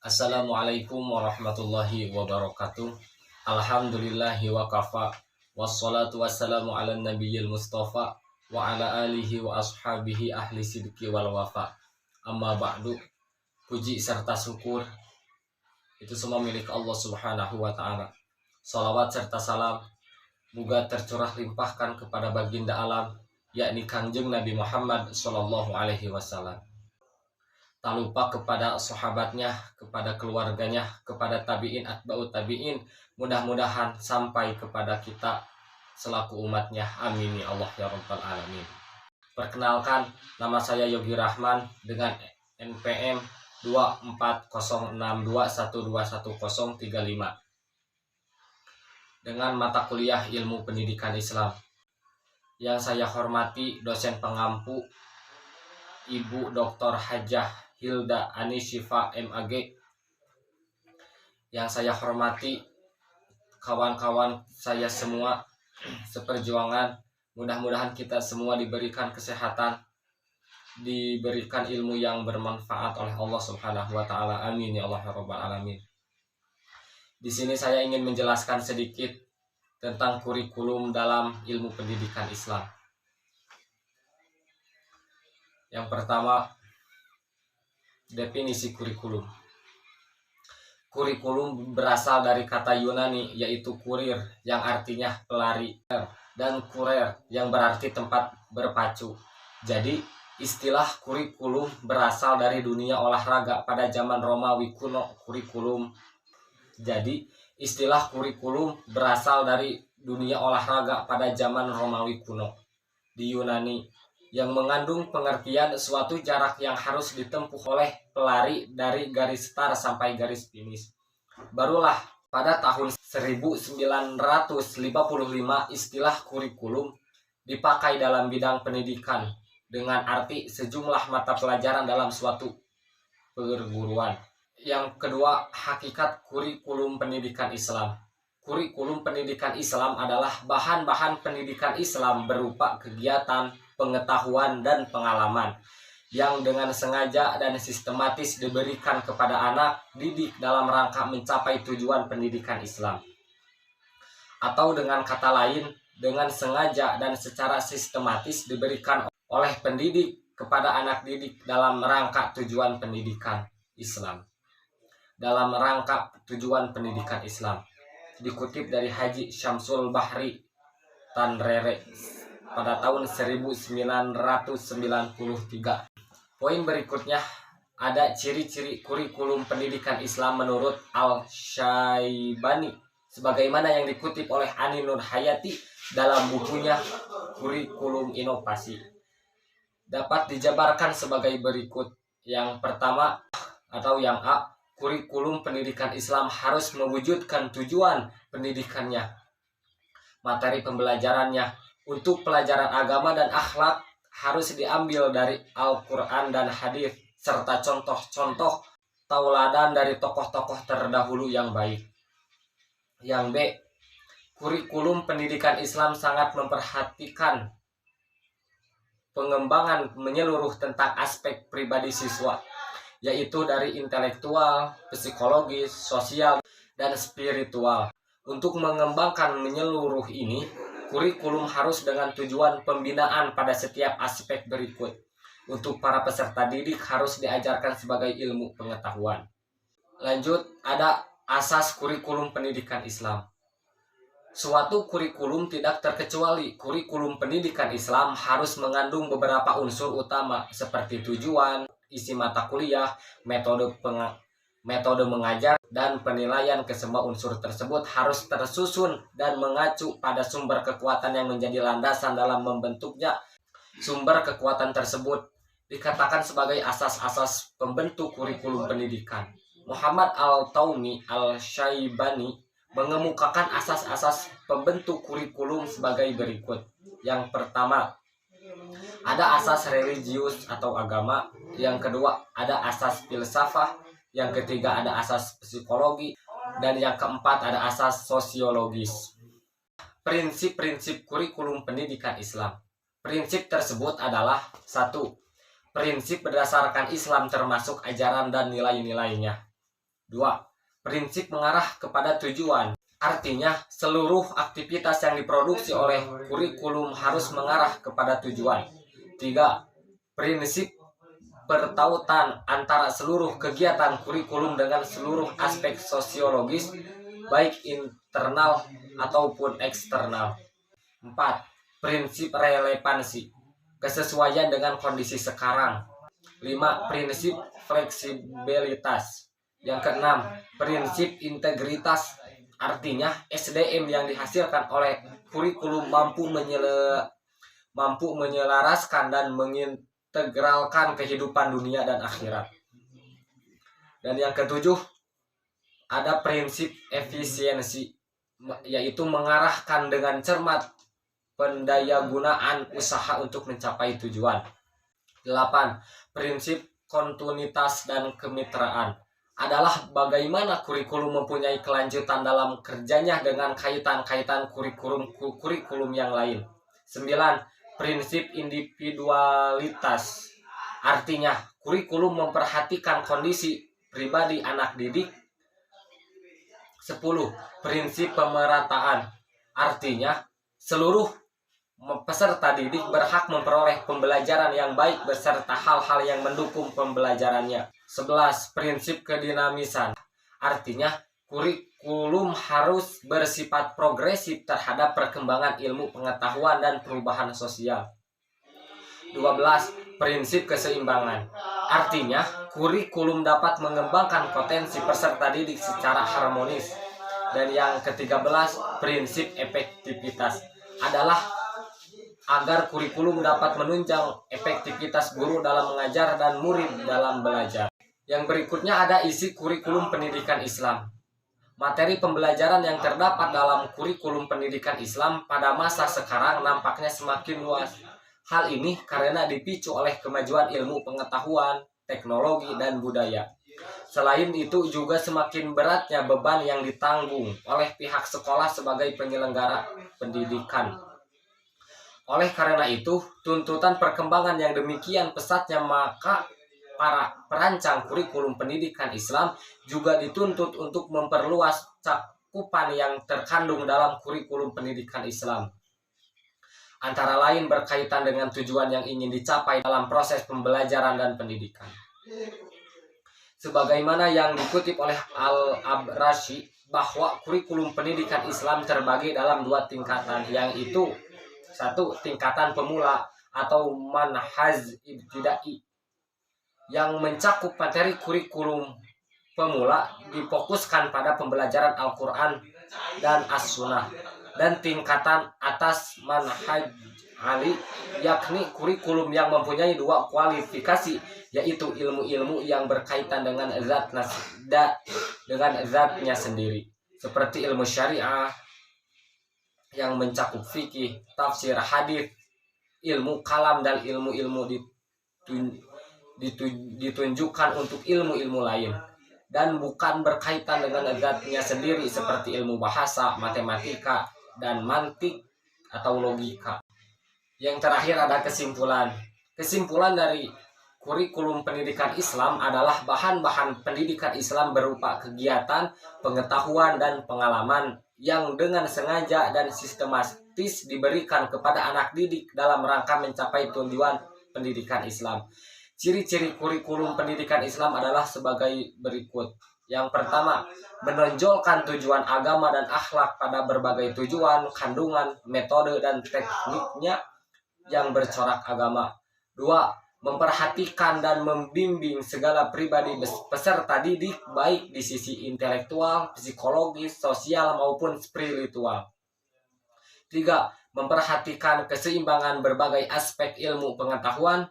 Assalamualaikum warahmatullahi wabarakatuh. Alhamdulillahi wa kafa. Wassalatu wassalamu ala nabiyil mustafa wa ala alihi wa ashabihi ahli sidqi wal wafa. Amma ba'du. Puji serta syukur itu semua milik Allah Subhanahu wa taala. Salawat serta salam moga tercurah limpahkan kepada baginda alam, yakni Kangjeng Nabi Muhammad sallallahu alaihi wasallam. Tak lupa kepada sahabatnya, kepada keluarganya, kepada tabi'in, atba'ut tabi'in. Mudah-mudahan sampai kepada kita selaku umatnya. Amin ya Allah ya Rabbal Alamin. Perkenalkan, nama saya Yogi Rahman dengan NPM 240621211035 dengan mata kuliah Ilmu Pendidikan Islam. Yang saya hormati dosen pengampu Ibu Dr. Hajah Hilda Anishifa MAG. Yang saya hormati kawan-kawan saya semua seperjuangan. Mudah-mudahan kita semua diberikan kesehatan, diberikan ilmu yang bermanfaat oleh Allah Subhanahu wa taala. Amin ya Allah ya Rabbal Alamin. Di sini saya ingin menjelaskan sedikit tentang kurikulum dalam ilmu pendidikan Islam. Yang pertama, definisi kurikulum. Kurikulum berasal dari kata Yunani yaitu kurir yang artinya pelari dan kurer yang berarti tempat berpacu. Jadi istilah kurikulum berasal dari dunia olahraga pada zaman Romawi kuno. Jadi istilah kurikulum berasal dari dunia olahraga pada zaman Romawi kuno di Yunani, yang mengandung pengertian suatu jarak yang harus ditempuh oleh pelari dari garis start sampai garis finish. Barulah pada tahun 1955 istilah kurikulum dipakai dalam bidang pendidikan dengan arti sejumlah mata pelajaran dalam suatu perguruan. Yang kedua, hakikat kurikulum pendidikan Islam. Kurikulum pendidikan Islam adalah bahan-bahan pendidikan Islam berupa kegiatan, pengetahuan, dan pengalaman yang dengan sengaja dan sistematis diberikan kepada anak didik dalam rangka mencapai tujuan pendidikan Islam. Atau dengan kata lain, dengan sengaja dan secara sistematis diberikan oleh pendidik kepada anak didik dalam rangka tujuan pendidikan Islam. Dalam rangka tujuan pendidikan Islam. Dikutip dari Haji Syamsul Bahri Tanrere pada tahun 1993. Poin berikutnya, ada ciri-ciri kurikulum pendidikan Islam menurut Al-Syaibani sebagaimana yang dikutip oleh Ani Nur Hayati dalam bukunya Kurikulum Inovasi. Dapat dijabarkan sebagai berikut. Yang pertama atau yang A, kurikulum pendidikan Islam harus mewujudkan tujuan pendidikannya, materi pembelajarannya untuk pelajaran agama dan akhlak harus diambil dari Al-Quran dan hadis serta contoh-contoh tauladan dari tokoh-tokoh terdahulu yang baik. Yang B, kurikulum pendidikan Islam sangat memperhatikan pengembangan menyeluruh tentang aspek pribadi siswa, yaitu dari intelektual, psikologis, sosial, dan spiritual. Untuk mengembangkan menyeluruh ini, kurikulum harus dengan tujuan pembinaan pada setiap aspek berikut. Untuk para peserta didik harus diajarkan sebagai ilmu pengetahuan. Lanjut, ada asas kurikulum pendidikan Islam. Suatu kurikulum tidak terkecuali kurikulum pendidikan Islam harus mengandung beberapa unsur utama seperti tujuan, isi mata kuliah, metode mengajar, dan penilaian. Kesemua unsur tersebut harus tersusun dan mengacu pada sumber kekuatan yang menjadi landasan dalam membentuknya. Sumber kekuatan tersebut dikatakan sebagai asas-asas pembentuk kurikulum pendidikan. Muhammad Al-Taumi Al-Syaibani mengemukakan asas-asas pembentuk kurikulum sebagai berikut. Yang pertama, ada asas religius atau agama. Yang kedua, ada asas filsafah. Yang ketiga, ada asas psikologi. Dan yang keempat, ada asas sosiologis. Prinsip-prinsip kurikulum pendidikan Islam. Prinsip tersebut adalah 1. Prinsip berdasarkan Islam termasuk ajaran dan nilai-nilainya. 2. Prinsip mengarah kepada tujuan. Artinya, seluruh aktivitas yang diproduksi oleh kurikulum harus mengarah kepada tujuan. 3. Prinsip bertautan antara seluruh kegiatan kurikulum dengan seluruh aspek sosiologis, baik internal ataupun eksternal. 4. Prinsip relevansi, kesesuaian dengan kondisi sekarang. 5. Prinsip fleksibilitas. Yang keenam, prinsip integritas. Artinya, SDM yang dihasilkan oleh kurikulum mampu menyelaraskan dan mengintegralkan kehidupan dunia dan akhirat. Dan yang ketujuh, ada prinsip efisiensi, yaitu mengarahkan dengan cermat pendayagunaan usaha untuk mencapai tujuan. 8. Prinsip kontinuitas dan kemitraan adalah bagaimana kurikulum mempunyai kelanjutan dalam kerjanya dengan kaitan-kaitan kurikulum yang lain. 9. Prinsip individualitas, artinya kurikulum memperhatikan kondisi pribadi anak didik. 10. Prinsip pemerataan, artinya seluruh peserta didik berhak memperoleh pembelajaran yang baik beserta hal-hal yang mendukung pembelajarannya. 11. Prinsip kedinamisan, artinya kurikulum harus bersifat progresif terhadap perkembangan ilmu pengetahuan dan perubahan sosial. 12. Prinsip keseimbangan, artinya kurikulum dapat mengembangkan potensi peserta didik secara harmonis. Dan yang ke-13, prinsip efektivitas adalah agar kurikulum dapat menunjang efektivitas guru dalam mengajar dan murid dalam belajar. Yang berikutnya ada isi kurikulum pendidikan Islam. Materi pembelajaran yang terdapat dalam kurikulum pendidikan Islam pada masa sekarang nampaknya semakin luas. Hal ini karena dipicu oleh kemajuan ilmu pengetahuan, teknologi, dan budaya. Selain itu juga semakin beratnya beban yang ditanggung oleh pihak sekolah sebagai penyelenggara pendidikan. Oleh karena itu, tuntutan perkembangan yang demikian pesatnya, maka para perancang kurikulum pendidikan Islam juga dituntut untuk memperluas cakupan yang terkandung dalam kurikulum pendidikan Islam. Antara lain berkaitan dengan tujuan yang ingin dicapai dalam proses pembelajaran dan pendidikan. Sebagaimana yang dikutip oleh Al-Abrashi, bahwa kurikulum pendidikan Islam terbagi dalam 2 tingkatan, yang itu 1. Tingkatan pemula atau manhaj ibtidai, yang mencakup materi kurikulum pemula difokuskan pada pembelajaran Al-Quran dan As-Sunnah. Dan tingkatan atas manhaj ali, yakni kurikulum yang mempunyai 2 kualifikasi, yaitu ilmu-ilmu yang berkaitan dengan zatnya sendiri, seperti ilmu syariah yang mencakup fikih, tafsir, hadis, ilmu kalam, dan ilmu-ilmu ditunjukkan untuk ilmu-ilmu lain dan bukan berkaitan dengan zatnya sendiri, seperti ilmu bahasa, matematika, dan mantik atau logika. Yang terakhir ada kesimpulan. Kesimpulan dari kurikulum pendidikan Islam adalah bahan-bahan pendidikan Islam berupa kegiatan, pengetahuan, dan pengalaman yang dengan sengaja dan sistematis diberikan kepada anak didik dalam rangka mencapai tujuan pendidikan Islam. Ciri-ciri kurikulum pendidikan Islam adalah sebagai berikut. Yang pertama, menonjolkan tujuan agama dan akhlak pada berbagai tujuan, kandungan, metode, dan tekniknya yang bercorak agama. 2. Memperhatikan dan membimbing segala pribadi peserta didik, baik di sisi intelektual, psikologis, sosial, maupun spiritual. 3. Memperhatikan keseimbangan berbagai aspek ilmu pengetahuan.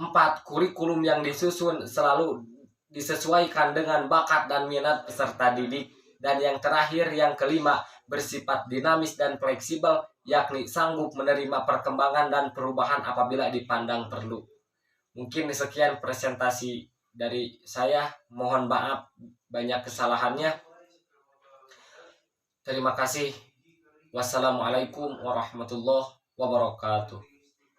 4. Kurikulum yang disusun selalu disesuaikan dengan bakat dan minat peserta didik. Dan yang terakhir, yang kelima, bersifat dinamis dan fleksibel, yakni sanggup menerima perkembangan dan perubahan apabila dipandang perlu. Mungkin sekian presentasi dari saya. Mohon maaf banyak kesalahannya. Terima kasih. Wassalamualaikum warahmatullahi wabarakatuh.